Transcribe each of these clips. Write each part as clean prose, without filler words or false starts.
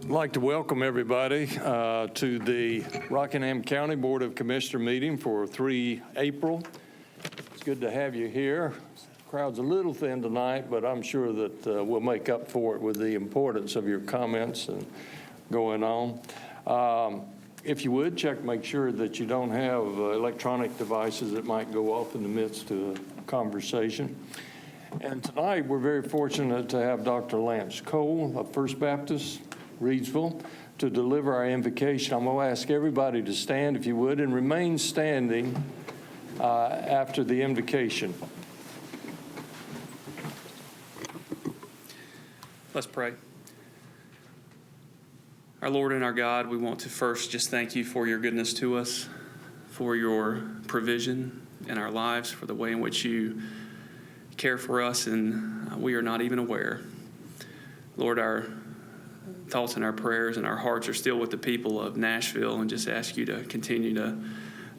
I'd like to welcome everybody to the Rockingham County Board of Commissioner meeting for 3 April. It's good to have you here. Crowd's a little thin tonight, but I'm sure that we'll make up for it with the importance of your comments and going on. If you would, make sure that you don't have electronic devices that might go off in the midst of a conversation. And tonight, we're very fortunate to have Dr. Lance Cole of First Baptist, Reidsville, to deliver our invocation. I'm going to ask everybody to stand, if you would, and remain standing after the invocation. Let's pray. Our Lord and our God, we want to first just thank you for your goodness to us, for your provision in our lives, for the way in which you care for us, and we are not even aware. Lord, our thoughts and our prayers and our hearts are still with the people of Nashville, and just ask you to continue to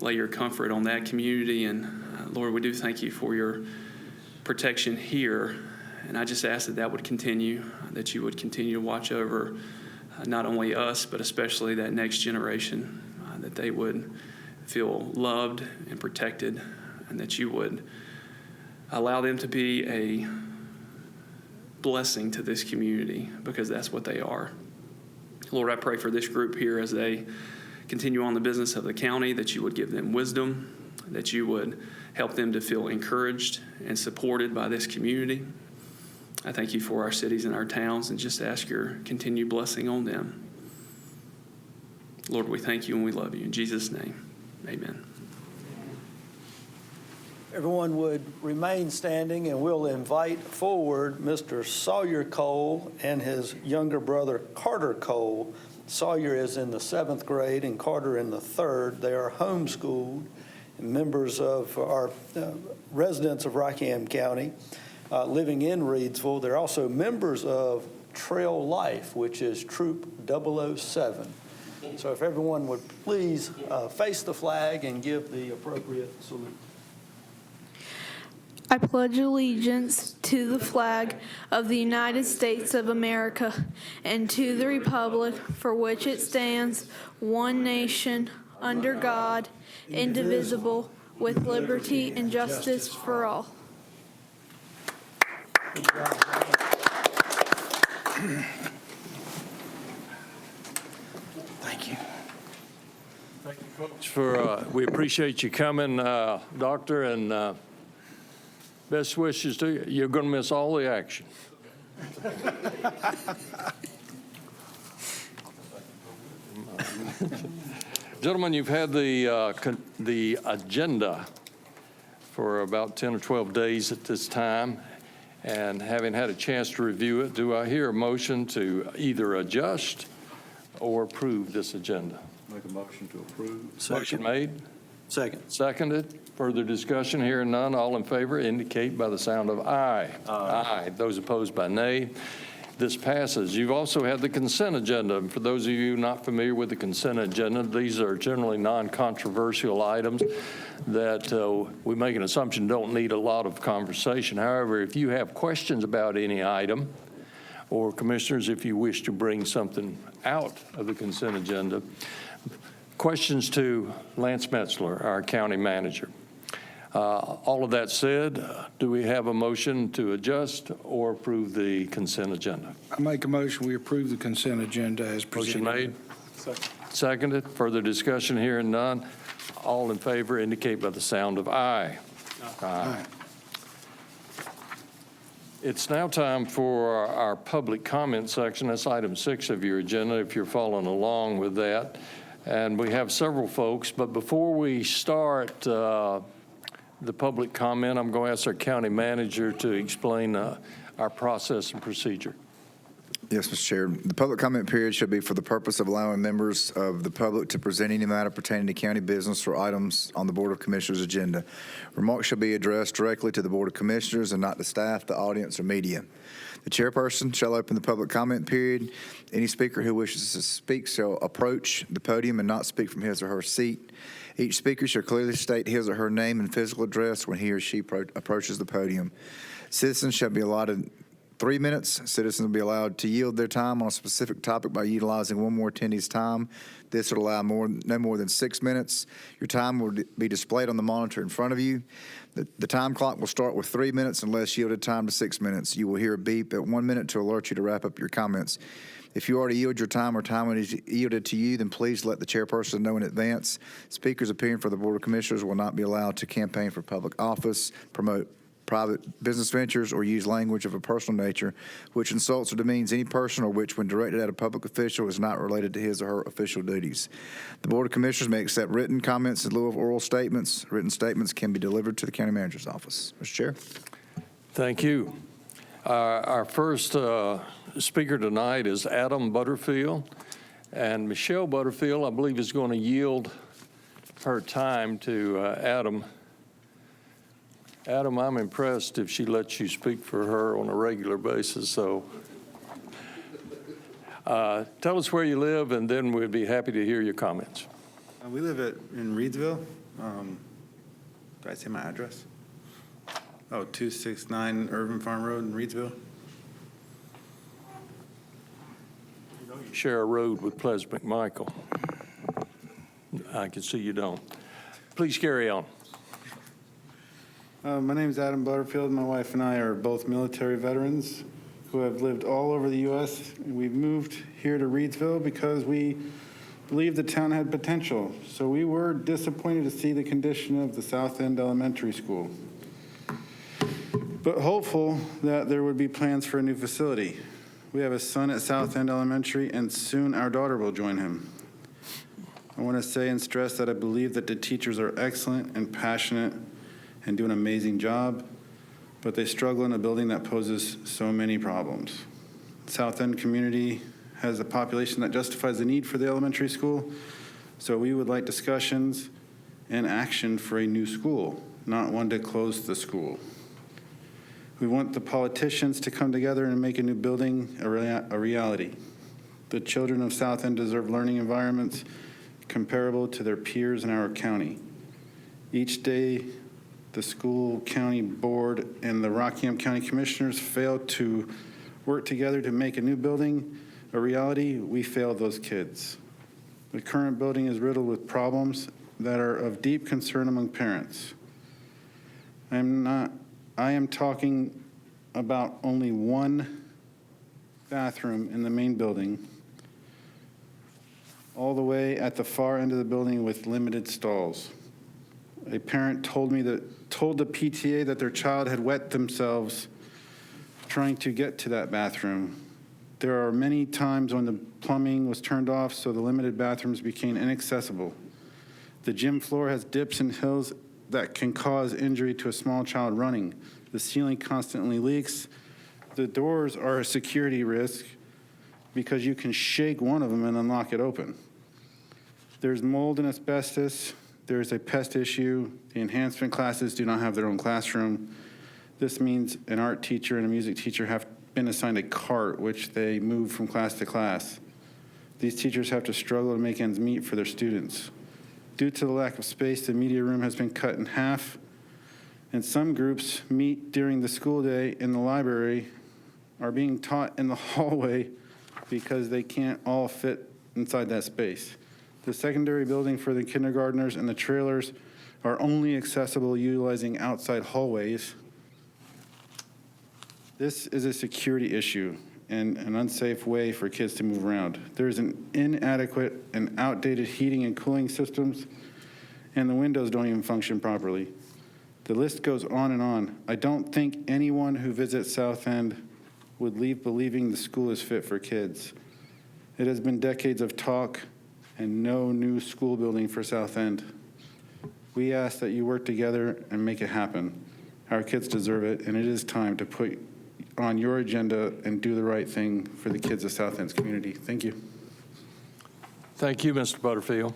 lay your comfort on that community. And Lord, we do thank you for your protection here, and I just ask that that would continue, that you would continue to watch over not only us, but especially that next generation, that they would feel loved and protected, and that you would allow them to be a blessing to this community, because that's what they are. Lord, I pray for this group here as they continue on the business of the county, that you would give them wisdom, that you would help them to feel encouraged and supported by this community. I thank you for our cities and our towns, and just ask your continued blessing on them. Lord, we thank you and we love you. In Jesus' name, amen. Everyone would remain standing, and we'll invite forward Mr. Sawyer Cole and his younger brother, Carter Cole. Sawyer is in the 7th grade and Carter in the 3rd. They are homeschooled and members of our residents of Rockingham County living in Reidsville. They're also members of Trail Life, which is Troop 007. So if everyone would please face the flag and give the appropriate salute. I pledge allegiance to the flag of the United States of America and to the republic for which it stands, one nation, under God, indivisible, with liberty and justice for all. Thank you. Thank you, Coach, we appreciate you coming, Doctor, and best wishes to you. You're going to miss all the action. Gentlemen, you've had the agenda for about 10 or 12 days at this time, and having had a chance to review it, do I hear a motion to either adjust or approve this agenda? Make a motion to approve. Motion made? Second. Seconded. Further discussion? Hearing none. All in favor indicate by the sound of aye. Aye. Those opposed by nay. This passes. You've also had the consent agenda. For those of you not familiar with the consent agenda, these are generally non-controversial items that we make an assumption don't need a lot of conversation. However, if you have questions about any item, or commissioners, if you wish to bring something out of the consent agenda, questions to Lance Metzler, our county manager. All of that said, do we have a motion to adjust or approve the consent agenda? I make a motion we approve the consent agenda as presented. Motion made. Seconded. Further discussion? Hearing none. All in favor indicate by the sound of aye. Aye. It's now time for our public comment section. That's item 6 of your agenda, if you're following along with that. And we have several folks, but before we start the public comment, I'm going to ask our county manager to explain our process and procedure. Yes, Mr. Chair. The public comment period should be for the purpose of allowing members of the public to present any matter pertaining to county business or items on the Board of Commissioners' agenda. Remarks shall be addressed directly to the Board of Commissioners and not to staff, the audience, or media. The chairperson shall open the public comment period. Any speaker who wishes to speak shall approach the podium and not speak from his or her seat. Each speaker shall clearly state his or her name and physical address when he or she approaches the podium. Citizens shall be allotted 3 minutes. Citizens will be allowed to yield their time on a specific topic by utilizing one more attendee's time. This would allow no more than 6 minutes. Your time will be displayed on the monitor in front of you. The time clock will start with 3 minutes unless yielded time to 6 minutes. You will hear a beep at 1 minute to alert you to wrap up your comments. If you already yield your time or time is yielded to you, then please let the chairperson know in advance. Speakers appearing for the Board of Commissioners will not be allowed to campaign for public office, promote private business ventures, or use language of a personal nature which insults or demeans any person or which, when directed at a public official, is not related to his or her official duties. The Board of Commissioners may accept written comments in lieu of oral statements. Written statements can be delivered to the county manager's office. Mr. Chair. Thank you. Our first speaker tonight is Adam Butterfield, and Michelle Butterfield, I believe, is going to yield her time to Adam. Adam, I'm impressed if she lets you speak for her on a regular basis, so tell us where you live, and then we'd be happy to hear your comments. We live in Reedsville. Did I say my address? Oh, 269 Urban Farm Road in Reedsville. You share a road with Ples McMichael. I can see you don't. Please carry on. My name is Adam Butterfield. My wife and I are both military veterans who have lived all over the U.S. We've moved here to Reedsville because we believed the town had potential. So we were disappointed to see the condition of the South End Elementary School, but hopeful that there would be plans for a new facility. We have a son at South End Elementary, and soon our daughter will join him. I want to say and stress that I believe that the teachers are excellent and passionate and do an amazing job, but they struggle in a building that poses so many problems. South End community has a population that justifies the need for the elementary school, so we would like discussions and action for a new school, not one to close the school. We want the politicians to come together and make a new building a reality. The children of South End deserve learning environments comparable to their peers in our county. Each day, the school county board and the Rockingham County Commissioners fail to work together to make a new building a reality. We fail those kids. The current building is riddled with problems that are of deep concern among parents. I am talking about only one bathroom in the main building, all the way at the far end of the building with limited stalls. A parent told the PTA that their child had wet themselves trying to get to that bathroom. There are many times when the plumbing was turned off, so the limited bathrooms became inaccessible. The gym floor has dips and hills that can cause injury to a small child running. The ceiling constantly leaks. The doors are a security risk because you can shake one of them and unlock it open. There's mold and asbestos. There's a pest issue. The enhancement classes do not have their own classroom. This means an art teacher and a music teacher have been assigned a cart, which they move from class to class. These teachers have to struggle to make ends meet for their students. Due to the lack of space, the media room has been cut in half, and some groups meet during the school day in the library, are being taught in the hallway because they can't all fit inside that space. The secondary building for the kindergartners and the trailers are only accessible utilizing outside hallways. This is a security issue and an unsafe way for kids to move around. There's an inadequate and outdated heating and cooling systems, and the windows don't even function properly. The list goes on and on. I don't think anyone who visits South End would leave believing the school is fit for kids. It has been decades of talk and no new school building for South End. We ask that you work together and make it happen. Our kids deserve it, and it is time to put on your agenda and do the right thing for the kids of South End's community. Thank you. Thank you, Mr. Butterfield.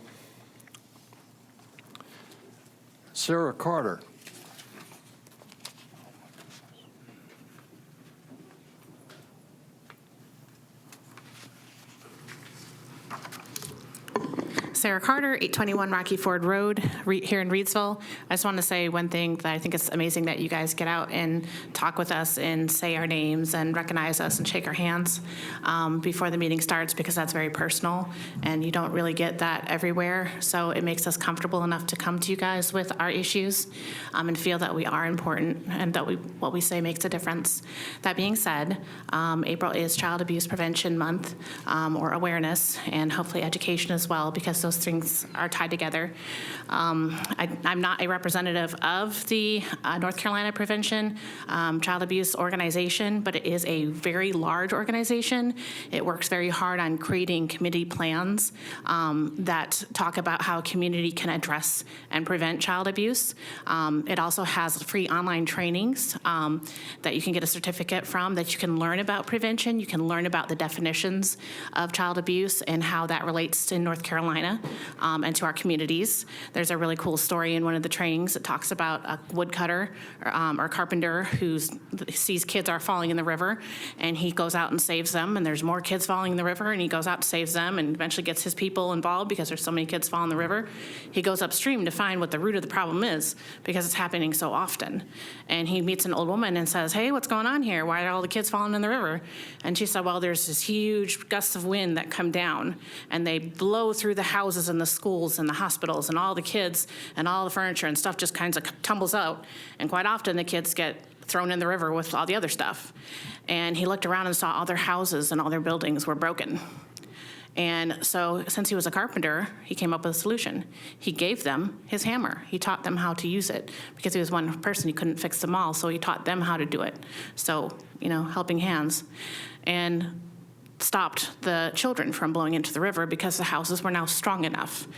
Sarah Carter. Sarah Carter, 821 Rocky Ford Road, here in Reedsville. I just want to say one thing, that I think it's amazing that you guys get out and talk with us and say our names and recognize us and shake our hands before the meeting starts, because that's very personal, and you don't really get that everywhere. So it makes us comfortable enough to come to you guys with our issues and feel that we are important and that what we say makes a difference. That being said, April is Child Abuse Prevention Month, or awareness, and hopefully education as well, because those things are tied together. I'm not a representative of the North Carolina Prevention Child Abuse Organization, but it is a very large organization. It works very hard on creating committee plans that talk about how a community can address and prevent child abuse. It also has free online trainings that you can get a certificate from, that you can learn about prevention. You can learn about the definitions of child abuse and how that relates to North Carolina and to our communities. There's a really cool story in one of the trainings that talks about a woodcutter or carpenter who sees kids are falling in the river, and he goes out and saves them, and there's more kids falling in the river, and he goes out and saves them and eventually gets his people involved because there's so many kids falling in the river. He goes upstream to find what the root of the problem is, because it's happening so often. And he meets an old woman and says, "Hey, what's going on here? Why are all the kids falling in the river?" And she said, "Well, there's this huge gusts of wind that come down, and they blow through the houses and the schools and the hospitals, and all the kids and all the furniture and stuff just kind of tumbles out. And quite often the kids get thrown in the river with all the other stuff." And he looked around and saw all their houses and all their buildings were broken. And so since he was a carpenter, he came up with a solution. He gave them his hammer. He taught them how to use it, because he was one person, he couldn't fix them all, so he taught them how to do it. So, helping hands. And stopped the children from blowing into the river because the houses were now strong enough.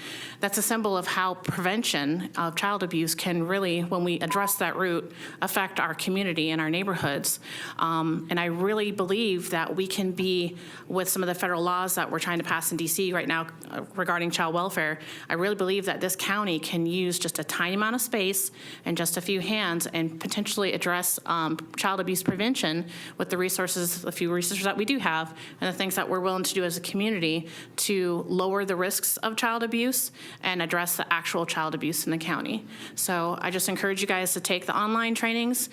That's a symbol of how prevention of child abuse can really, when we address that root, affect our community and our neighborhoods. And I really believe that we can be, with some of the federal laws that we're trying to pass in DC right now regarding child welfare, I really believe that this county can use just a tiny amount of space and just a few hands and potentially address child abuse prevention with the resources, the few resources that we do have, and the things that we're willing to do as a community to lower the risks of child abuse and address the actual child abuse in the county. So I just encourage you guys to take the online trainings.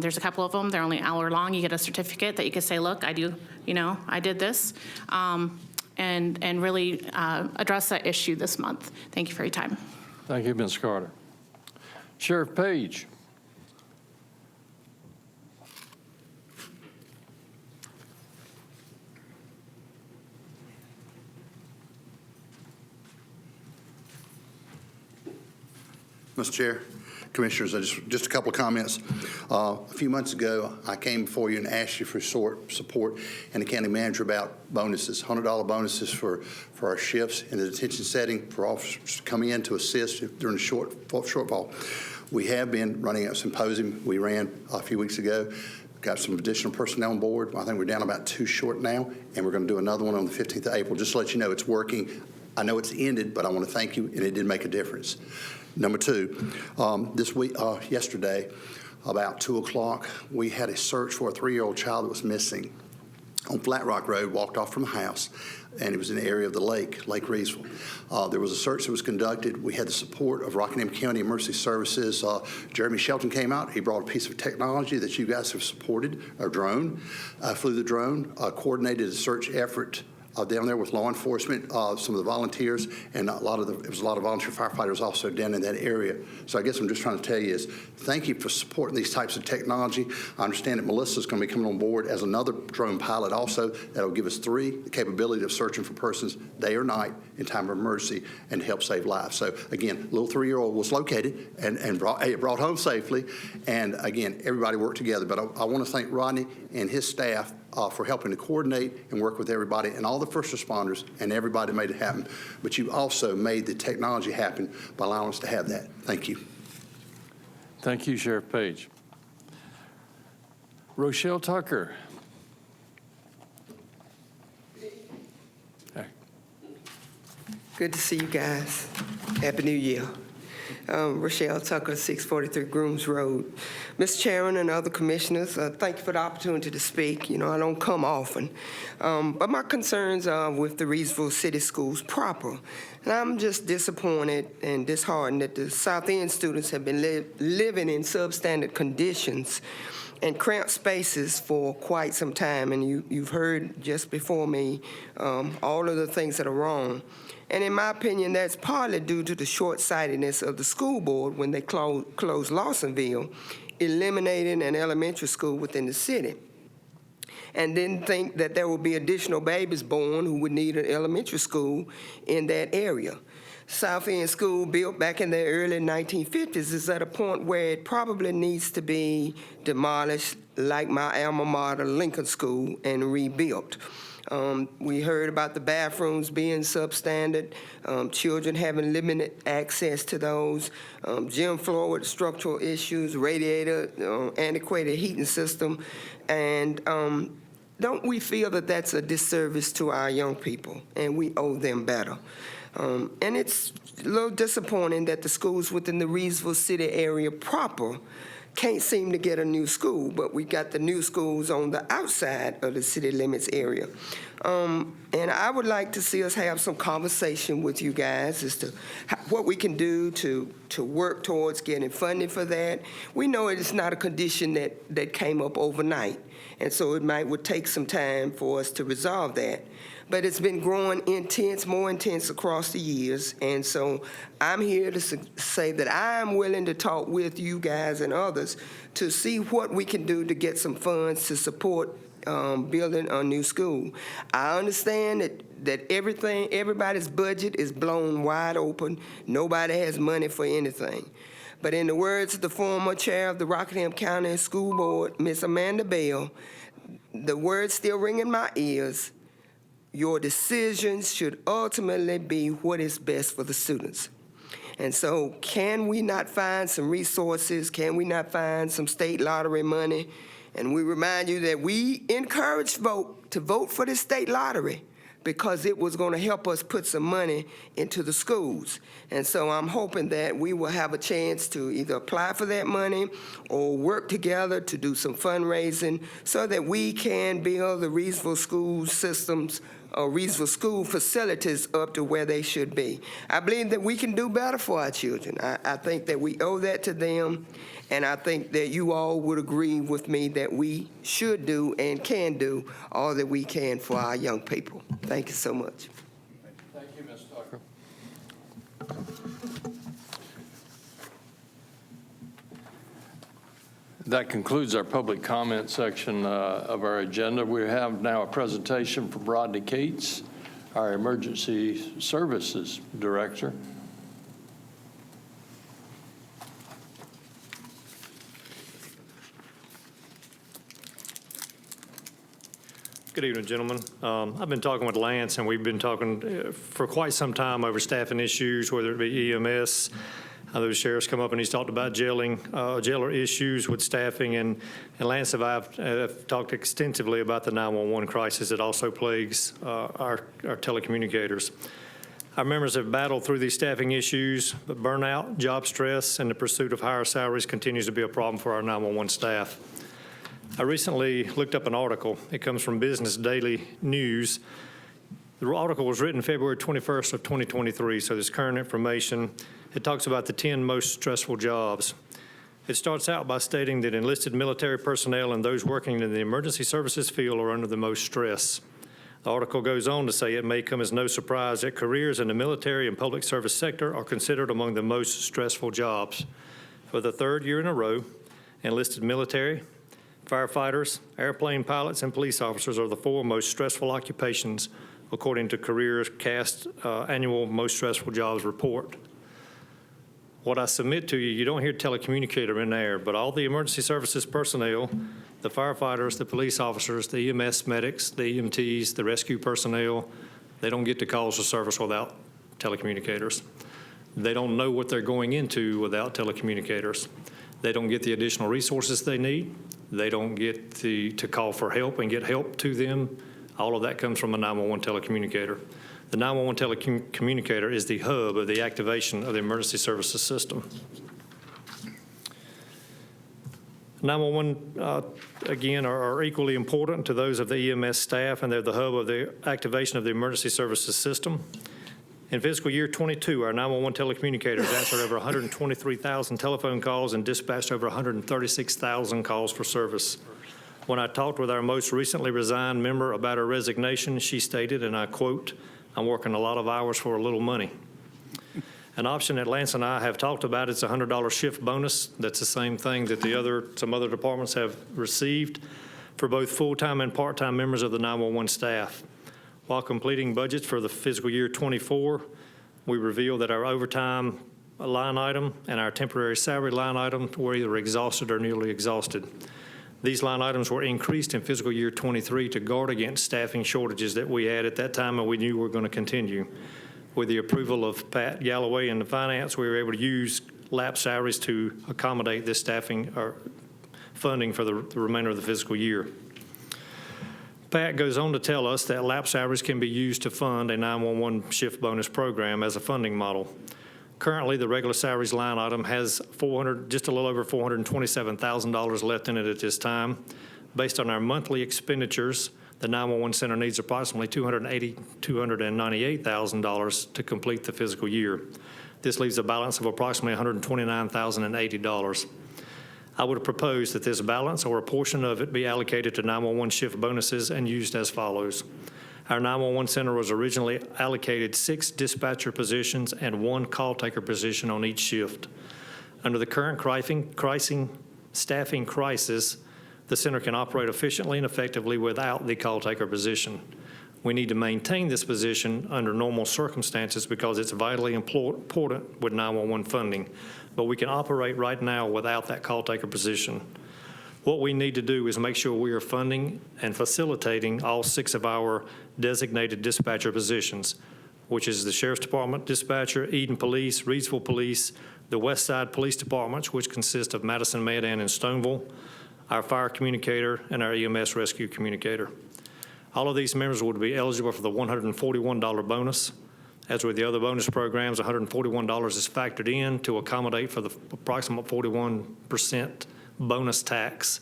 There's a couple of them. They're only an hour long. You get a certificate that you can say, "Look, I did this," and really address that issue this month. Thank you for your time. Thank you, Ms. Carter. Sheriff Page. Mr. Chair, Commissioners, just a couple of comments. A few months ago, I came before you and asked you for support and the county manager about bonuses, $100 bonuses for our shifts in the detention setting for officers to come in to assist during the shortfall. We have been running a symposium we ran a few weeks ago. Got some additional personnel on board. I think we're down about 2 short now, and we're going to do another one on the 15th of April. Just to let you know, it's working. I know it's ended, but I want to thank you, and it did make a difference. Number 2, yesterday, about 2 o'clock, we had a search for a 3-year-old child that was missing on Flat Rock Road, walked off from the house, and it was in the area of the Lake Reesville. There was a search that was conducted. We had the support of Rockingham County Emergency Services. Jeremy Shelton came out. He brought a piece of technology that you guys have supported, a drone, flew the drone, coordinated a search effort down there with law enforcement, some of the volunteers, and it was a lot of volunteer firefighters also down in that area. So I guess I'm just trying to tell you is thank you for supporting these types of technology. I understand that Melissa's going to be coming on board as another drone pilot also. That'll give us 3, the capability of searching for persons day or night in time of emergency and help save lives. So again, little 3-year-old was located and brought home safely. And again, everybody worked together. But I want to thank Rodney and his staff for helping to coordinate and work with everybody and all the first responders, and everybody made it happen. But you also made the technology happen by allowing us to have that. Thank you. Thank you, Sheriff Page. Rochelle Tucker. Good to see you guys. Happy New Year. Rochelle Tucker, 643 Grooms Road. Mr. Chairman and other commissioners, thank you for the opportunity to speak. You know, I don't come often. But my concerns are with the Reedsville City Schools proper. And I'm just disappointed and disheartened that the South End students have been living in substandard conditions and cramped spaces for quite some time. And you've heard just before me all of the things that are wrong. And in my opinion, that's partly due to the short-sightedness of the school board when they closed Lawsonville, eliminating an elementary school within the city, and didn't think that there would be additional babies born who would need an elementary school in that area. South End School, built back in the early 1950s, is at a point where it probably needs to be demolished, like my alma mater, Lincoln School, and rebuilt. We heard about the bathrooms being substandard, children having limited access to those, gym floor with structural issues, radiator, antiquated heating system, and don't we feel that that's a disservice to our young people, and we owe them better? And it's a little disappointing that the schools within the Reedsville City area proper can't seem to get a new school, but we got the new schools on the outside of the city limits area. And I would like to see us have some conversation with you guys as to what we can do to work towards getting funding for that. We know it's not a condition that came up overnight, and so it would take some time for us to resolve that. But it's been growing more intense across the years. And so I'm here to say that I'm willing to talk with you guys and others to see what we can do to get some funds to support building a new school. I understand that everybody's budget is blown wide open. Nobody has money for anything. But in the words of the former chair of the Rockingham County School Board, Miss Amanda Bell, the words still ring in my ears: your decisions should ultimately be what is best for the students. And so can we not find some resources? Can we not find some state lottery money? And we remind you that we encouraged to vote for the state lottery because it was going to help us put some money into the schools. And so I'm hoping that we will have a chance to either apply for that money or work together to do some fundraising so that we can build the Reedsville school systems or Reedsville school facilities up to where they should be. I believe that we can do better for our children. I think that we owe that to them, and I think that you all would agree with me that we should do and can do all that we can for our young people. Thank you so much. Thank you, Ms. Tucker. That concludes our public comment section of our agenda. We have now a presentation from Rodney Cates, our Emergency Services Director. Good evening, gentlemen. I've been talking with Lance, and we've been talking for quite some time over staffing issues, whether it be EMS. The sheriff's come up and he's talked about jailer issues with staffing, and Lance and I have talked extensively about the 911 crisis that also plagues our telecommunicators. Our members have battled through these staffing issues, but burnout, job stress, and the pursuit of higher salaries continues to be a problem for our 911 staff. I recently looked up an article. It comes from Business Daily News. The article was written February 21st of 2023, so there's current information. It talks about the 10 most stressful jobs. It starts out by stating that enlisted military personnel and those working in the emergency services field are under the most stress. The article goes on to say it may come as no surprise that careers in the military and public service sector are considered among the most stressful jobs. For the third year in a row, enlisted military, firefighters, airplane pilots, and police officers are the 4 most stressful occupations, according to CareerCast annual Most Stressful Jobs report. What I submit to you, you don't hear telecommunicator in there, but all the emergency services personnel, the firefighters, the police officers, the EMS medics, the EMTs, the rescue personnel, they don't get to calls for service without telecommunicators. They don't know what they're going into without telecommunicators. They don't get the additional resources they need. They don't get to call for help and get help to them. All of that comes from a 911 telecommunicator. The 911 telecommunicator is the hub of the activation of the emergency services system. 911, again, are equally important to those of the EMS staff, and they're the hub of the activation of the emergency services system. In fiscal year 22, our 911 telecommunicators answered over 123,000 telephone calls and dispatched over 136,000 calls for service. When I talked with our most recently resigned member about her resignation, she stated, and I quote, "I'm working a lot of hours for a little money." An option that Lance and I have talked about is a $100 shift bonus. That's the same thing that some other departments have received for both full-time and part-time members of the 911 staff. While completing budgets for the fiscal year 24, we revealed that our overtime line item and our temporary salary line item were either exhausted or nearly exhausted. These line items were increased in fiscal year 23 to guard against staffing shortages that we had at that time and we knew were going to continue. With the approval of Pat Galloway in the finance, we were able to use lap salaries to accommodate this staffing or funding for the remainder of the fiscal year. Pat goes on to tell us that lap salaries can be used to fund a 911 shift bonus program as a funding model. Currently, the regular salaries line item has just a little over $427,000 left in it at this time. Based on our monthly expenditures, the 911 center needs approximately $298,000 to complete the fiscal year. This leaves a balance of approximately $129,080. I would propose that this balance or a portion of it be allocated to 911 shift bonuses and used as follows. Our 911 center was originally allocated 6 dispatcher positions and 1 call taker position on each shift. Under the current staffing crisis, the center can operate efficiently and effectively without the call taker position. We need to maintain this position under normal circumstances because it's vitally important with 911 funding, but we can operate right now without that call taker position. What we need to do is make sure we are funding and facilitating all 6 of our designated dispatcher positions, which is the Sheriff's Department dispatcher, Eden Police, Reidsville Police, the West Side Police Departments, which consist of Madison, Madan, and Stoneville, our fire communicator, and our EMS rescue communicator. All of these members would be eligible for the $141 bonus. As with the other bonus programs, $141 is factored in to accommodate for the approximate 41% bonus tax,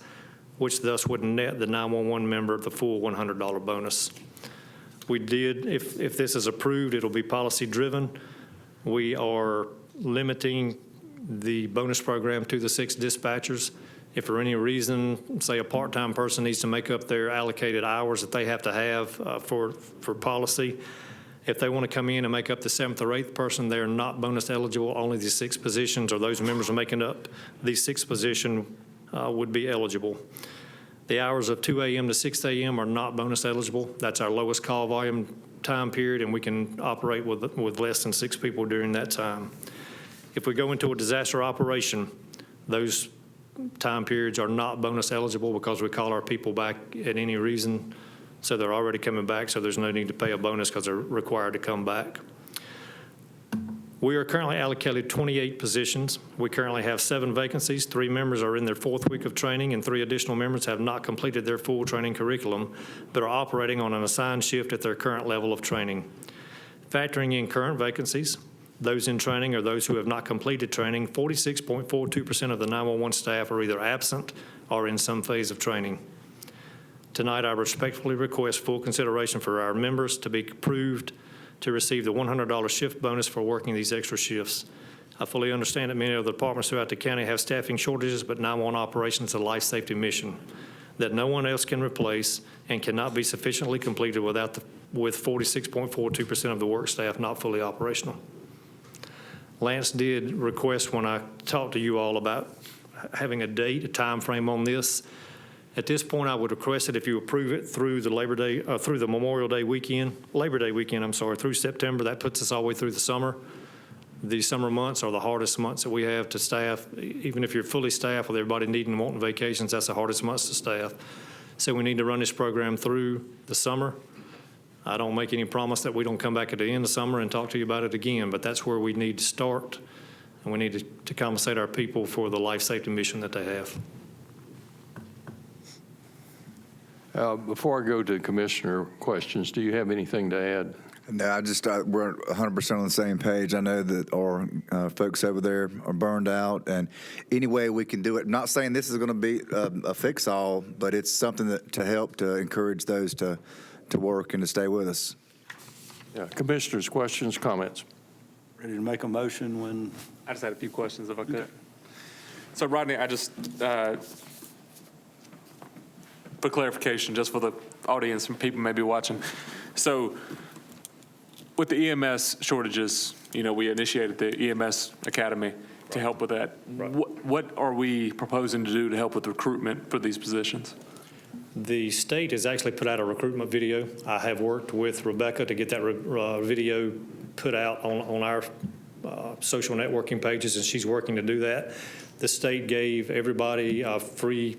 which thus would net the 911 member the full $100 bonus. We did, if this is approved, it'll be policy driven. We are limiting the bonus program to the 6 dispatchers. If for any reason, say a part-time person needs to make up their allocated hours that they have to have for policy, if they want to come in and make up the 7th or 8th person, they're not bonus eligible. Only the 6 positions or those members are making up these 6 positions would be eligible. The hours of 2 a.m. to 6 a.m. are not bonus eligible. That's our lowest call volume time period, and we can operate with less than 6 people during that time. If we go into a disaster operation, those time periods are not bonus eligible because we call our people back at any reason. So they're already coming back, so there's no need to pay a bonus because they're required to come back. We are currently allocated 28 positions. We currently have 7 vacancies. 3 members are in their 4th week of training, and 3 additional members have not completed their full training curriculum, but are operating on an assigned shift at their current level of training. Factoring in current vacancies, those in training or those who have not completed training, 46.42% of the 911 staff are either absent or in some phase of training. Tonight, I respectfully request full consideration for our members to be approved to receive the $100 shift bonus for working these extra shifts. I fully understand that many of the departments throughout the county have staffing shortages, but 911 operations is a life safety mission that no one else can replace and cannot be sufficiently completed with 46.42% of the work staff not fully operational. Lance did request when I talked to you all about having a date, a time frame on this. At this point, I would request that if you approve it through the Labor Day, through the Labor Day weekend, through September, that puts us all the way through the summer. The summer months are the hardest months that we have to staff. Even if you're fully staffed with everybody needing and wanting vacations, that's the hardest months to staff. So we need to run this program through the summer. I don't make any promise that we don't come back at the end of summer and talk to you about it again, but that's where we need to start, and we need to compensate our people for the life safety mission that they have. Before I go to commissioner questions, do you have anything to add, No, we're 100% on the same page. I know that our folks over there are burned out, and any way we can do it, not saying this is going to be a fix-all, but it's something to help to encourage those to work and to stay with us. Yeah, Commissioners, questions, comments? Ready to make a motion when? I just had a few questions if I could. So Rodney, I just, for clarification, just for the audience and people maybe watching. So with the EMS shortages, we initiated the EMS Academy to help with that. Right. What are we proposing to do to help with recruitment for these positions? The state has actually put out a recruitment video. I have worked with Rebecca to get that video put out on our social networking pages, and she's working to do that. The state gave everybody free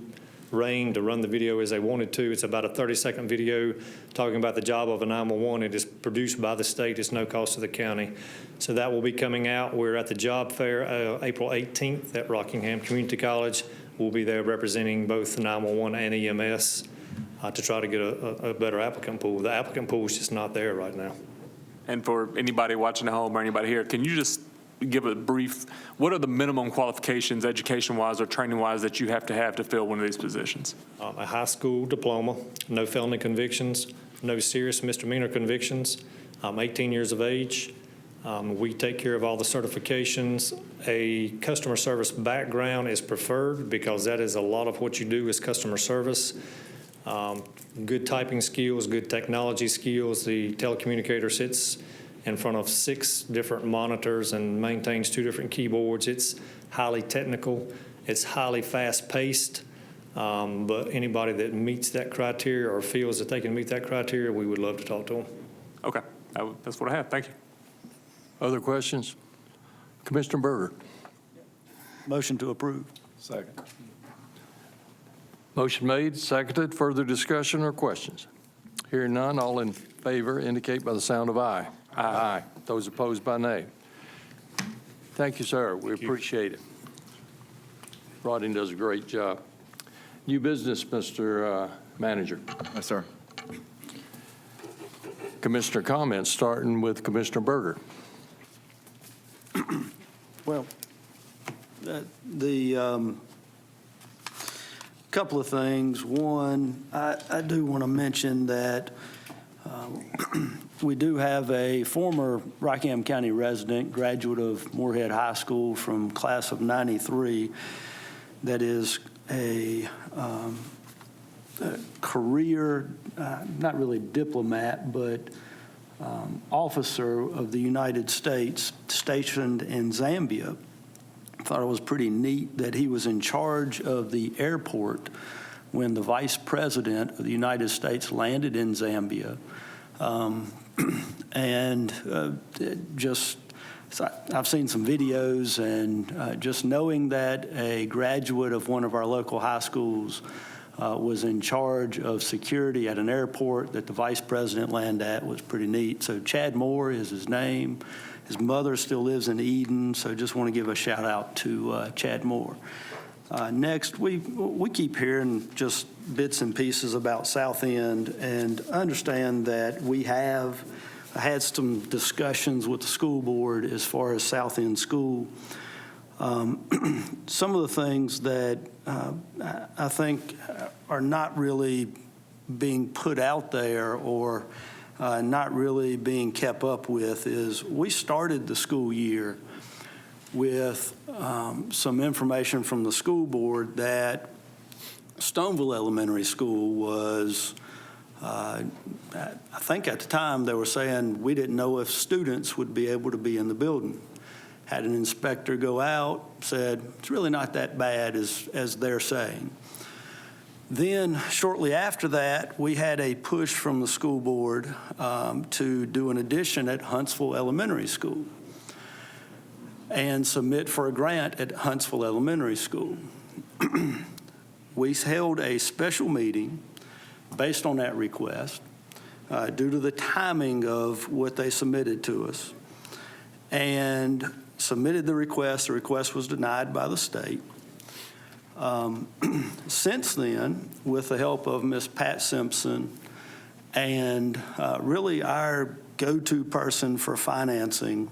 reign to run the video as they wanted to. It's about a 30-second video talking about the job of a 911. It is produced by the state. It's no cost to the county. So that will be coming out. We're at the job fair April 18th at Rockingham Community College. We'll be there representing both 911 and EMS to try to get a better applicant pool. The applicant pool is just not there right now. And for anybody watching at home or anybody here, can you just give a brief, what are the minimum qualifications, education-wise or training-wise, that you have to fill one of these positions? A high school diploma, no felony convictions, no serious misdemeanor convictions. I'm 18 years of age. We take care of all the certifications. A customer service background is preferred because that is a lot of what you do is customer service. Good typing skills, good technology skills. The telecommunicator sits in front of 6 different monitors and maintains 2 different keyboards. It's highly technical. It's highly fast-paced. But anybody that meets that criteria or feels that they can meet that criteria, we would love to talk to them. Okay, that's what I have. Thank you. Other questions? Commissioner Berger. Motion to approve. Second. Motion made, seconded. Further discussion or questions? Hearing none, all in favor indicate by the sound of aye. Aye. Those opposed by nay. Thank you, sir. We appreciate it. Rodney does a great job. New business, Mr. Manager. Yes, sir. Commissioner comments, starting with Commissioner Berger. Well, the couple of things. One, I do want to mention that we do have a former Rockingham County resident, graduate of Moorhead High School from class of '93, that is a career, not really diplomat, but officer of the United States stationed in Zambia. I thought it was pretty neat that he was in charge of the airport when the Vice President of the United States landed in Zambia. I've seen some videos, and just knowing that a graduate of one of our local high schools was in charge of security at an airport that the Vice President landed at was pretty neat. So Chad Moore is his name. His mother still lives in Eden, so just want to give a shout out to Chad Moore. Next, we keep hearing just bits and pieces about South End, and understand that we have had some discussions with the school board as far as South End School. Some of the things that I think are not really being put out there or not really being kept up with is we started the school year with some information from the school board that Stoneville Elementary School was, I think at the time they were saying we didn't know if students would be able to be in the building. Had an inspector go out, said it's really not that bad as they're saying. Then shortly after that, we had a push from the school board to do an addition at Huntsville Elementary School and submit for a grant at Huntsville Elementary School. We held a special meeting based on that request due to the timing of what they submitted to us, and submitted the request. The request was denied by the state. Since then, with the help of Ms. Pat Simpson and really our go-to person for financing.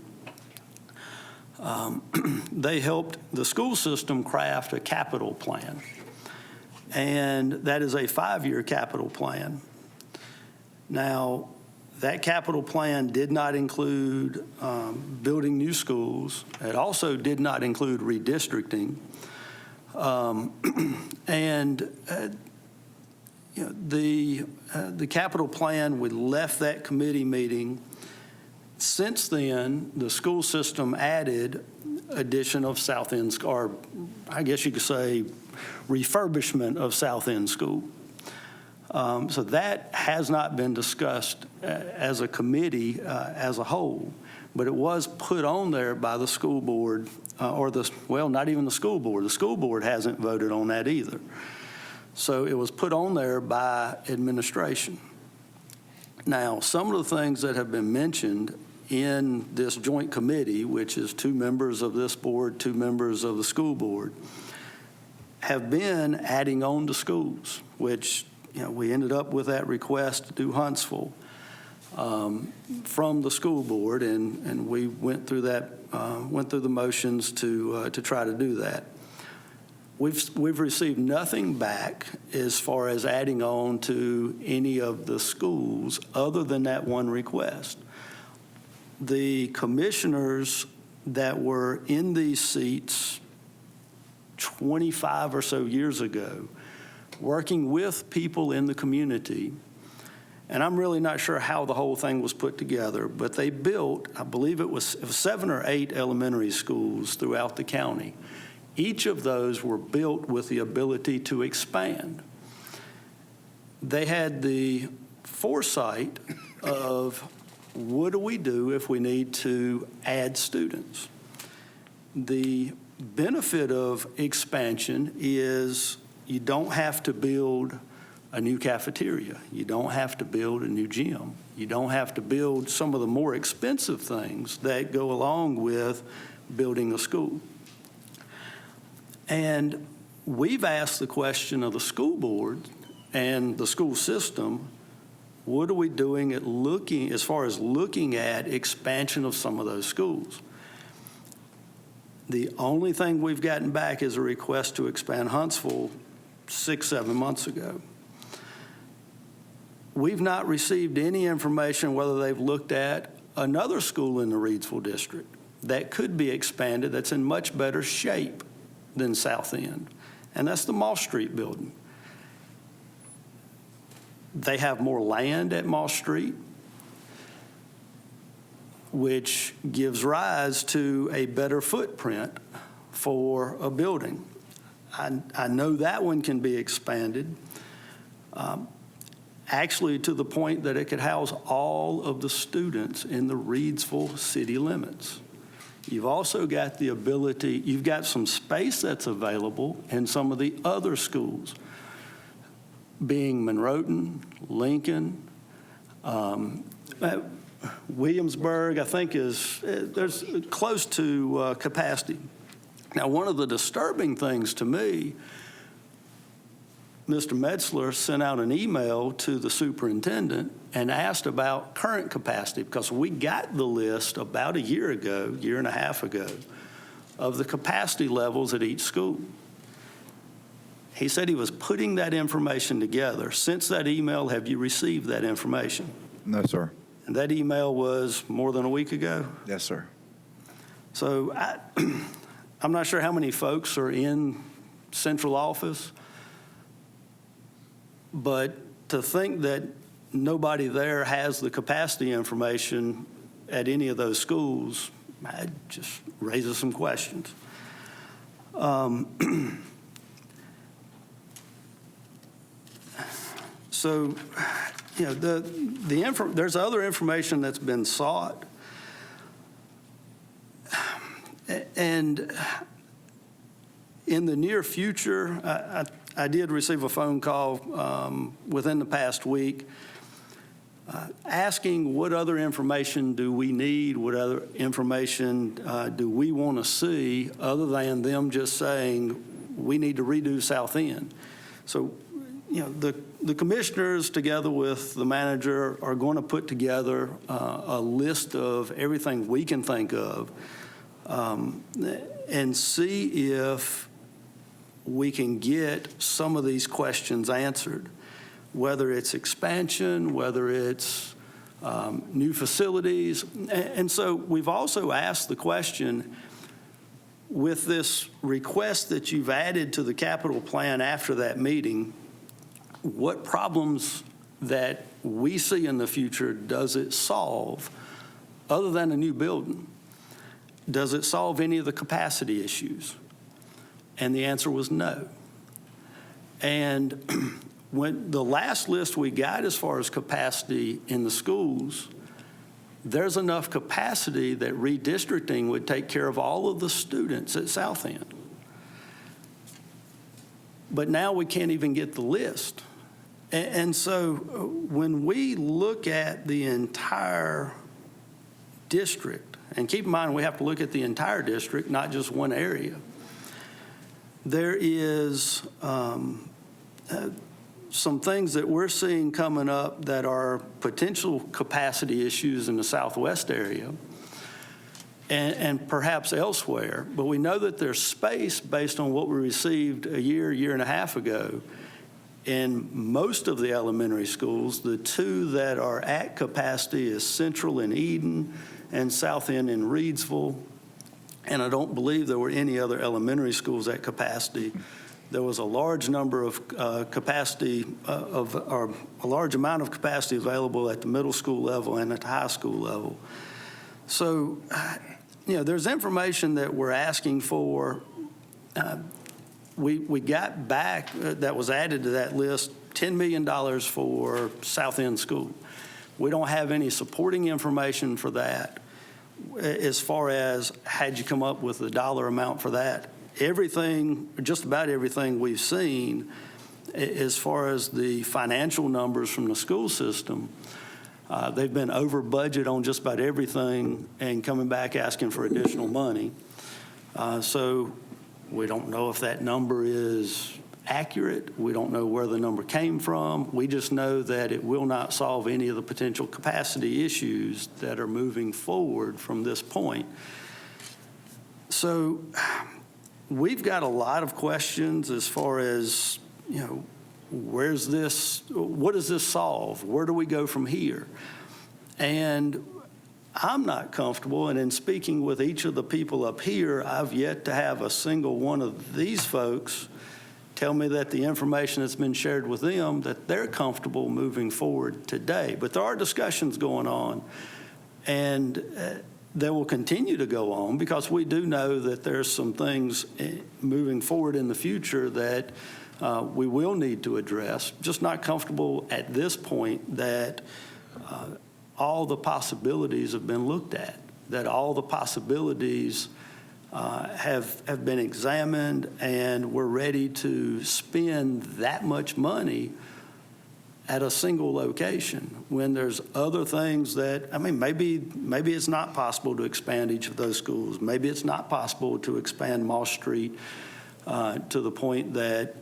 They helped the school system craft a capital plan, and that is a 5-year capital plan. Now, that capital plan did not include building new schools. It also did not include redistricting. The capital plan, we left that committee meeting. Since then, the school system added addition of South End, or I guess you could say refurbishment of South End School. So that has not been discussed as a committee as a whole, but it was put on there by the school board, not even the school board. The school board hasn't voted on that either. So it was put on there by administration. Now, some of the things that have been mentioned in this joint committee, which is 2 members of this board, 2 members of the school board, have been adding on to schools, which we ended up with that request to do Huntsville from the school board, and we went through the motions to try to do that. We've received nothing back as far as adding on to any of the schools other than that one request. The commissioners that were in these seats 25 or so years ago, working with people in the community, and I'm really not sure how the whole thing was put together, but they built, I believe it was 7 or 8 elementary schools throughout the county. Each of those were built with the ability to expand. They had the foresight of, what do we do if we need to add students? The benefit of expansion is you don't have to build a new cafeteria. You don't have to build a new gym. You don't have to build some of the more expensive things that go along with building a school. And we've asked the question of the school board and the school system, what are we doing as far as looking at expansion of some of those schools? The only thing we've gotten back is a request to expand Huntsville 6-7 months ago. We've not received any information whether they've looked at another school in the Reidsville district that could be expanded that's in much better shape than South End, and that's the Moss Street building. They have more land at Moss Street, which gives rise to a better footprint for a building. I know that one can be expanded, actually to the point that it could house all of the students in the Reidsville city limits. You've also got the ability, you've got some space that's available in some of the other schools, being Monroe, Lincoln, Williamsburg, I think there's close to capacity. Now, one of the disturbing things to me, Mr. Metzler sent out an email to the superintendent and asked about current capacity, because we got the list about a year and a half ago, of the capacity levels at each school. He said he was putting that information together. Since that email, have you received that information? No, sir. And that email was more than a week ago? Yes, sir. So I'm not sure how many folks are in central office, but to think that nobody there has the capacity information at any of those schools, it just raises some questions. So, there's other information that's been sought, and in the near future, I did receive a phone call within the past week asking what other information do we need, what other information do we want to see other than them just saying we need to redo South End. So, the commissioners, together with the manager, are going to put together a list of everything we can think of and see if we can get some of these questions answered, whether it's expansion, whether it's new facilities. And so we've also asked the question, with this request that you've added to the capital plan after that meeting, what problems that we see in the future does it solve other than a new building? Does it solve any of the capacity issues? And the answer was no. And when the last list we got as far as capacity in the schools, there's enough capacity that redistricting would take care of all of the students at South End. But now we can't even get the list. And so when we look at the entire district, and keep in mind we have to look at the entire district, not just one area, there is some things that we're seeing coming up that are potential capacity issues in the southwest area and perhaps elsewhere. But we know that there's space based on what we received a year and a half ago in most of the elementary schools. The two that are at capacity is Central in Eden and South End in Reedsville. And I don't believe there were any other elementary schools at capacity. There was a large number of or a large amount of capacity available at the middle school level and at the high school level. So, there's information that we're asking for. We got back, that was added to that list, $10 million for South End School. We don't have any supporting information for that as far as had you come up with the dollar amount for that. Everything, just about everything we've seen as far as the financial numbers from the school system, they've been over budget on just about everything and coming back asking for additional money. So we don't know if that number is accurate. We don't know where the number came from. We just know that it will not solve any of the potential capacity issues that are moving forward from this point. So we've got a lot of questions as far as, where's this, what does this solve? Where do we go from here? And I'm not comfortable, and in speaking with each of the people up here, I've yet to have a single one of these folks tell me that the information that's been shared with them, that they're comfortable moving forward today. But there are discussions going on, and they will continue to go on because we do know that there's some things moving forward in the future that we will need to address. Just not comfortable at this point that all the possibilities have been looked at, that all the possibilities have been examined, and we're ready to spend that much money at a single location when there's other things that, maybe it's not possible to expand each of those schools. Maybe it's not possible to expand Moss Street to the point that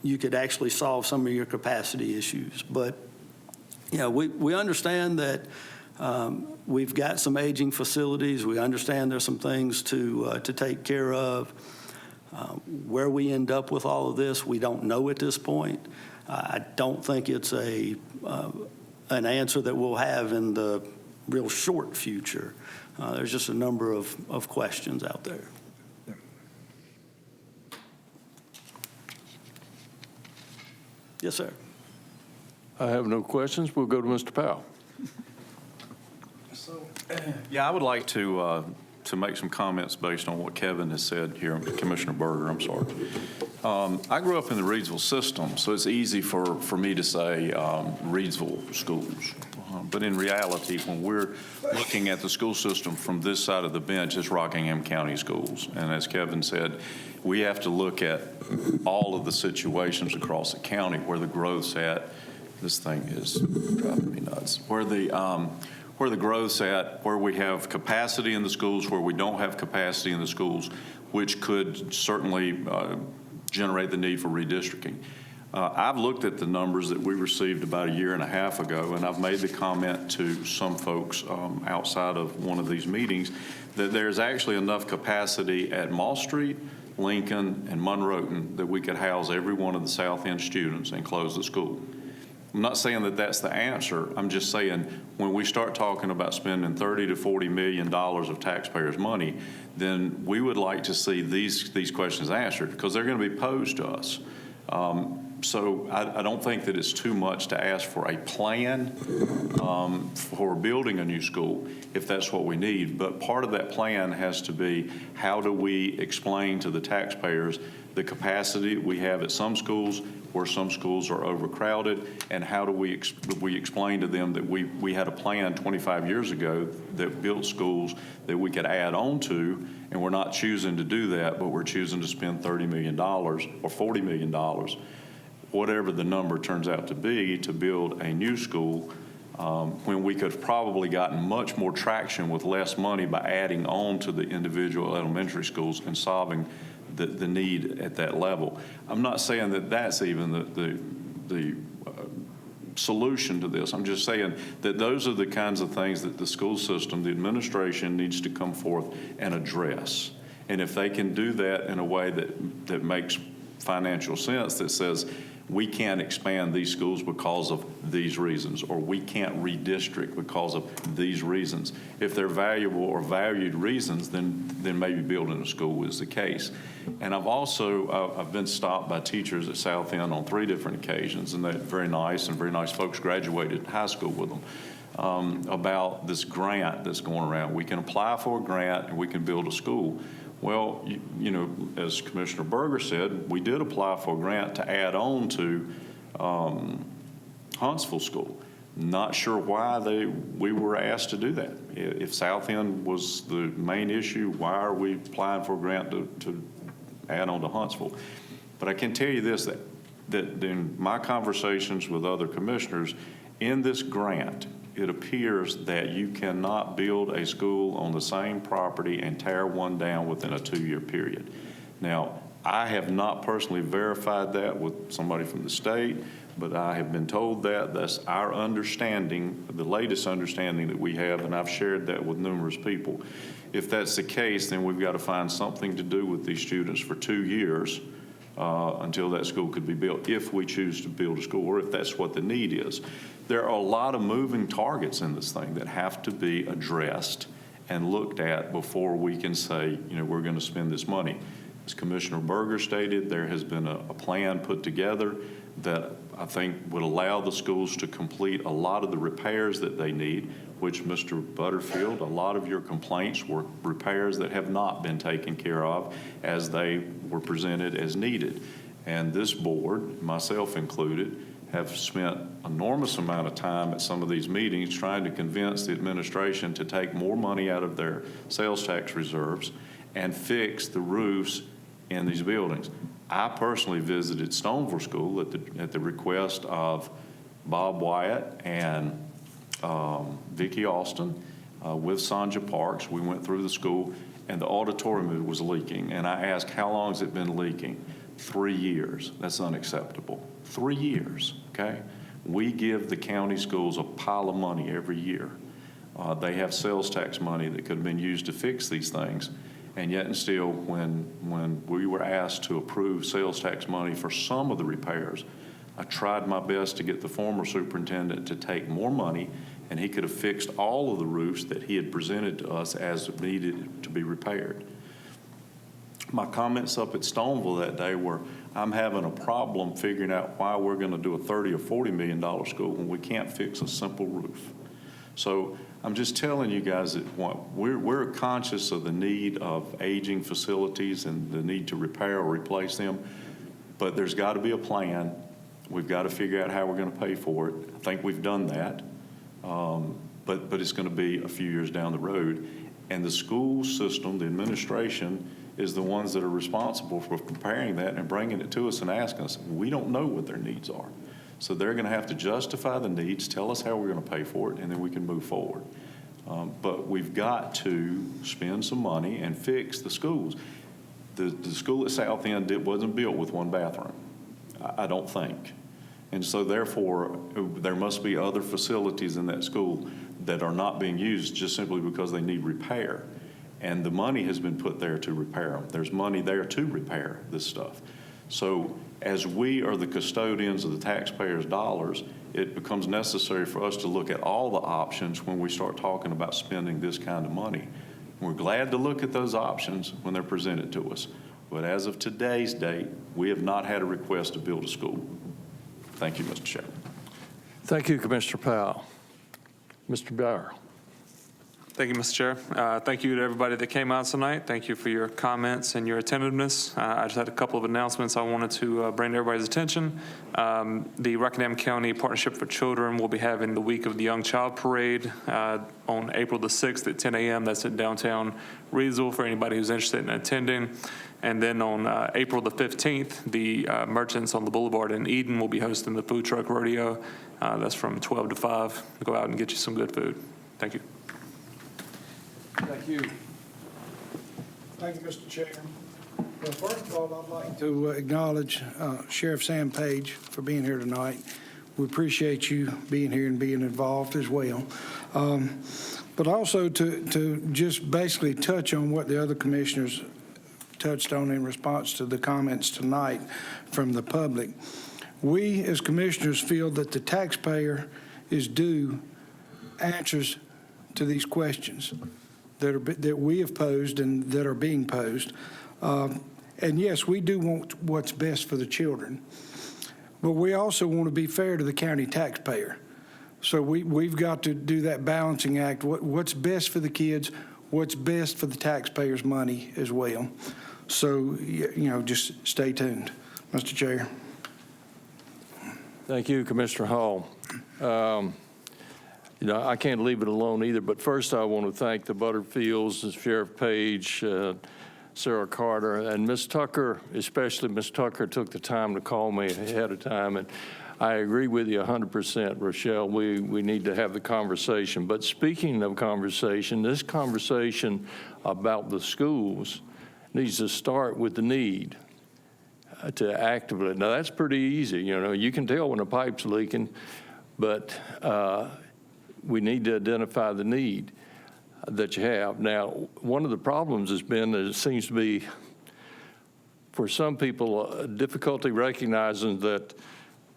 you could actually solve some of your capacity issues. But, we understand that we've got some aging facilities. We understand there's some things to take care of. Where we end up with all of this, we don't know at this point. I don't think it's an answer that we'll have in the real short future. There's just a number of questions out there. Yes, sir. I have no questions. We'll go to Mr. Powell. Yeah, I would like to make some comments based on what Kevin has said here, Commissioner Berger, I'm sorry. I grew up in the Reedsville system, so it's easy for me to say Reedsville schools. But in reality, when we're looking at the school system from this side of the bench, it's Rockingham County schools. And as Kevin said, we have to look at all of the situations across the county where the growth's at. This thing is driving me nuts. Where the growth's at, where we have capacity in the schools, where we don't have capacity in the schools, which could certainly generate the need for redistricting. I've looked at the numbers that we received about a year and a half ago, and I've made the comment to some folks outside of one of these meetings that there's actually enough capacity at Mall Street, Lincoln, and Monroe that we could house every one of the South End students and close the school. I'm not saying that that's the answer. I'm just saying when we start talking about spending $30 to $40 million of taxpayers' money, then we would like to see these questions answered because they're going to be posed to us. So I don't think that it's too much to ask for a plan for building a new school if that's what we need. But part of that plan has to be how do we explain to the taxpayers the capacity we have at some schools where some schools are overcrowded, and how do we explain to them that we had a plan 25 years ago that built schools that we could add on to, and we're not choosing to do that, but we're choosing to spend $30 million or $40 million, whatever the number turns out to be, to build a new school when we could have probably gotten much more traction with less money by adding on to the individual elementary schools and solving the need at that level. I'm not saying that that's even the solution to this. I'm just saying that those are the kinds of things that the school system, the administration needs to come forth and address. And if they can do that in a way that makes financial sense, that says we can't expand these schools because of these reasons, or we can't redistrict because of these reasons. If they're valuable or valued reasons, then maybe building a school is the case. And I've been stopped by teachers at South End on 3 different occasions, and they're very nice folks, graduated high school with them, about this grant that's going around. We can apply for a grant and we can build a school. Well, you know, as Commissioner Berger said, we did apply for a grant to add on to Huntsville School. Not sure why we were asked to do that. If South End was the main issue, why are we applying for a grant to add on to Huntsville? But I can tell you this, that in my conversations with other commissioners, in this grant, it appears that you cannot build a school on the same property and tear one down within a 2-year period. Now, I have not personally verified that with somebody from the state, but I have been told that. That's our understanding, the latest understanding that we have, and I've shared that with numerous people. If that's the case, then we've got to find something to do with these students for 2 years until that school could be built, if we choose to build a school, or if that's what the need is. There are a lot of moving targets in this thing that have to be addressed and looked at before we can say, you know, we're going to spend this money. As Commissioner Berger stated, there has been a plan put together that I think would allow the schools to complete a lot of the repairs that they need, which, Mr. Butterfield, a lot of your complaints were repairs that have not been taken care of as they were presented as needed. And this board, myself included, have spent enormous amount of time at some of these meetings trying to convince the administration to take more money out of their sales tax reserves and fix the roofs in these buildings. I personally visited Stoneville School at the request of Bob Wyatt and Vicki Austin with Sanja Parks. We went through the school, and the auditorium was leaking. And I asked, how long has it been leaking? 3 years. That's unacceptable. 3 years, okay? We give the county schools a pile of money every year. They have sales tax money that could have been used to fix these things. And yet and still, when we were asked to approve sales tax money for some of the repairs, I tried my best to get the former superintendent to take more money, and he could have fixed all of the roofs that he had presented to us as needed to be repaired. My comments up at Stoneville that day were, I'm having a problem figuring out why we're going to do a $30 or $40 million school when we can't fix a simple roof. So I'm just telling you guys that we're conscious of the need of aging facilities and the need to repair or replace them, but there's got to be a plan. We've got to figure out how we're going to pay for it. I think we've done that, but it's going to be a few years down the road. And the school system, the administration, is the ones that are responsible for preparing that and bringing it to us and asking us. We don't know what their needs are. So they're going to have to justify the needs, tell us how we're going to pay for it, and then we can move forward. But we've got to spend some money and fix the schools. The school at South End wasn't built with one bathroom. I don't think. And so therefore, there must be other facilities in that school that are not being used just simply because they need repair. And the money has been put there to repair them. There's money there to repair this stuff. So as we are the custodians of the taxpayers' dollars, it becomes necessary for us to look at all the options when we start talking about spending this kind of money. We're glad to look at those options when they're presented to us. But as of today's date, we have not had a request to build a school. Thank you, Mr. Chairman. Thank you, Commissioner Powell. Mr. Bauer. Thank you, Mr. Chair. Thank you to everybody that came out tonight. Thank you for your comments and your attentiveness. I just had a couple of announcements I wanted to bring to everybody's attention. The Rockingham County Partnership for Children will be having the Week of the Young Child Parade on April the 6th at 10 a.m. That's in downtown Reidsville for anybody who's interested in attending. And then on April the 15th, the merchants on the boulevard in Eden will be hosting the food truck rodeo. That's from 12 to 5. Go out and get you some good food. Thank you. Thank you. Thank you, Mr. Chair. Well, first of all, I'd like to acknowledge Sheriff Sam Page for being here tonight. We appreciate you being here and being involved as well. But also to just basically touch on what the other commissioners touched on in response to the comments tonight from the public. We, as commissioners, feel that the taxpayer is due answers to these questions that we have posed and that are being posed. And yes, we do want what's best for the children, but we also want to be fair to the county taxpayer. So we've got to do that balancing act. What's best for the kids, what's best for the taxpayers' money as well. So, just stay tuned. Mr. Chair. Thank you, Commissioner Hall. I can't leave it alone either, but first I want to thank the Butterfields, Sheriff Page, Sarah Carter, and Ms. Tucker, especially Ms. Tucker took the time to call me ahead of time, and I agree with you 100%, Rochelle. We need to have the conversation. But speaking of conversation, this conversation about the schools needs to start with the need to actively. Now, that's pretty easy. You can tell when a pipe's leaking, but we need to identify the need that you have. Now, one of the problems has been that it seems to be, for some people, difficulty recognizing that,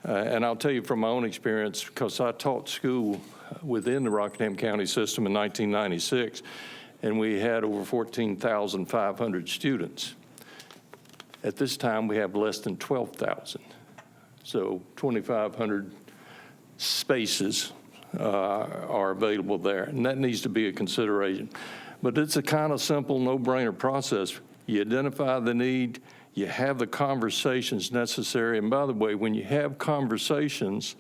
and I'll tell you from my own experience, because I taught school within the Rockingham County system in 1996, and we had over 14,500 students. At this time, we have less than 12,000. So 2,500 spaces are available there, and that needs to be a consideration. But it's a kind of simple, no-brainer process. You identify the need, you have the conversations necessary, and by the way, when you have conversations,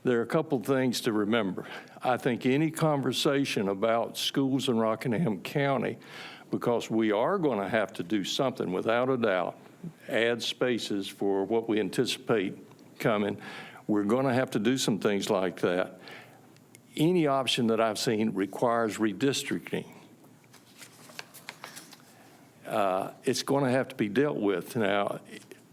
there are a couple things to remember. I think any conversation about schools in Rockingham County, because we are going to have to do something, without a doubt, add spaces for what we anticipate coming. We're going to have to do some things like that. Any option that I've seen requires redistricting. It's going to have to be dealt with. Now,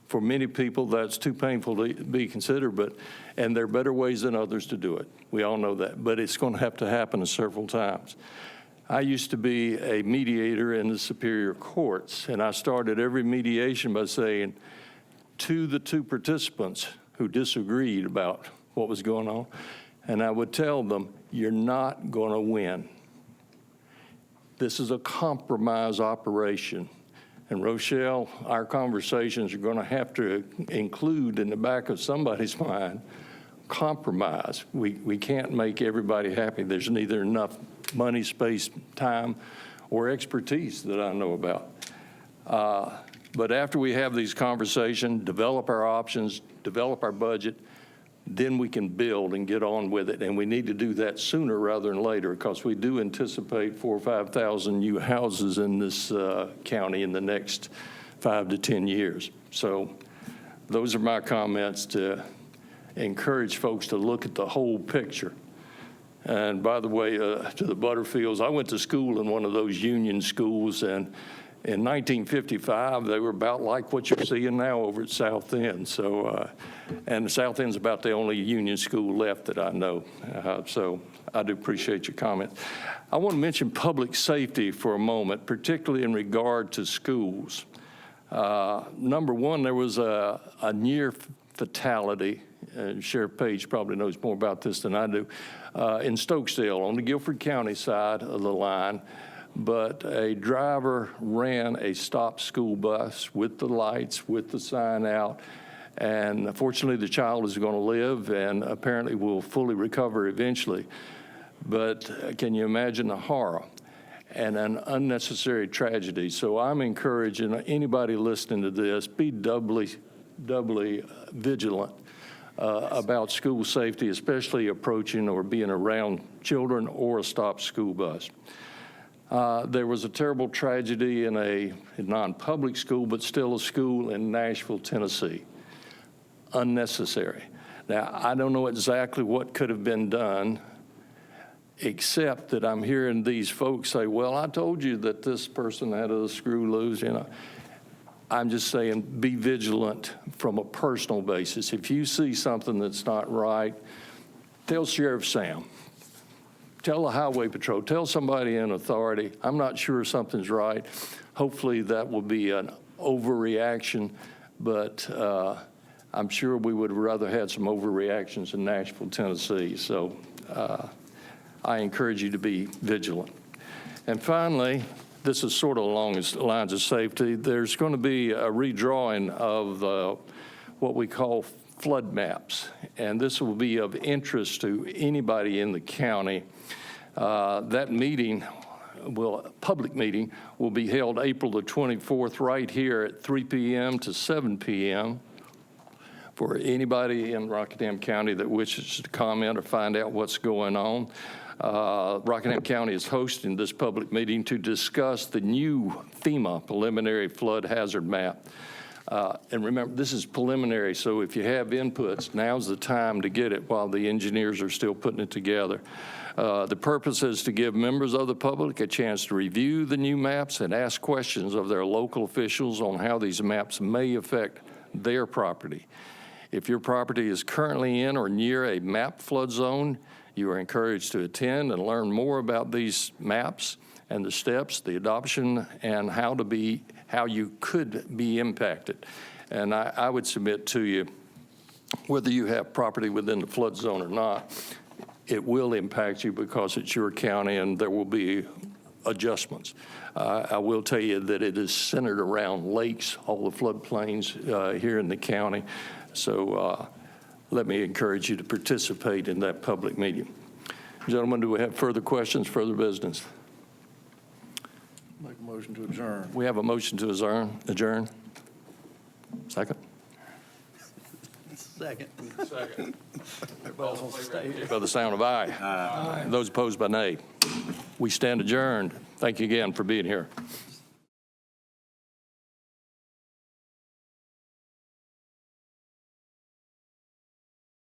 for many people, that's too painful to be considered, and there are better ways than others to do it. We all know that, but it's going to have to happen several times. I used to be a mediator in the Superior Courts, and I started every mediation by saying to the two participants who disagreed about what was going on, and I would tell them, you're not going to win. This is a compromise operation. And Rochelle, our conversations are going to have to include in the back of somebody's mind compromise. We can't make everybody happy. There's neither enough money, space, time, or expertise that I know about. But after we have these conversations, develop our options, develop our budget, then we can build and get on with it. And we need to do that sooner rather than later, because we do anticipate 4,000 or 5,000 new houses in this county in the next 5 to 10 years. So those are my comments to encourage folks to look at the whole picture. And by the way, to the Butterfields, I went to school in one of those union schools, and In 1955, they were about like what you're seeing now over at South End. So, and the South End's about the only union school left that I know. So I do appreciate your comment. I want to mention public safety for a moment, particularly in regard to schools. Number one, there was a near fatality. Sheriff Page probably knows more about this than I do, in Stokesdale on the Guilford County side of the line. But a driver ran a stop school bus with the lights, with the sign out, and fortunately the child is going to live and apparently will fully recover eventually. But can you imagine the horror and an unnecessary tragedy? So I'm encouraging anybody listening to this, be doubly vigilant about school safety, especially approaching or being around children or a stopped school bus. There was a terrible tragedy in a non-public school, but still a school in Nashville, Tennessee. Unnecessary. Now, I don't know exactly what could have been done, except that I'm hearing these folks say, well, I told you that this person had a screw loose, you know. I'm just saying, be vigilant from a personal basis. If you see something that's not right, tell Sheriff Sam. Tell the Highway Patrol, tell somebody in authority, I'm not sure something's right. Hopefully that will be an overreaction, but I'm sure we would rather had some overreactions in Nashville, Tennessee. So I encourage you to be vigilant. And finally, this is sort of along the lines of safety, there's going to be a redrawing of what we call flood maps, and this will be of interest to anybody in the county. That meeting, public meeting, will be held April the 24th right here at 3 p.m. to 7 p.m. for anybody in Rockingham County that wishes to comment or find out what's going on. Rockingham County is hosting this public meeting to discuss the new FEMA preliminary flood hazard map. And remember, this is preliminary, so if you have inputs, now's the time to get it while the engineers are still putting it together. The purpose is to give members of the public a chance to review the new maps and ask questions of their local officials on how these maps may affect their property. If your property is currently in or near a map flood zone, you are encouraged to attend and learn more about these maps and the steps, the adoption, and how you could be impacted. And I would submit to you, whether you have property within the flood zone or not, it will impact you because it's your county and there will be adjustments. I will tell you that it is centered around lakes, all the floodplains here in the county. So let me encourage you to participate in that public meeting. Gentlemen, do we have further questions, further business? Make a motion to adjourn. We have a motion to adjourn. Second? Second. By the sound of aye. Aye. Those opposed by nay. We stand adjourned. Thank you again for being here.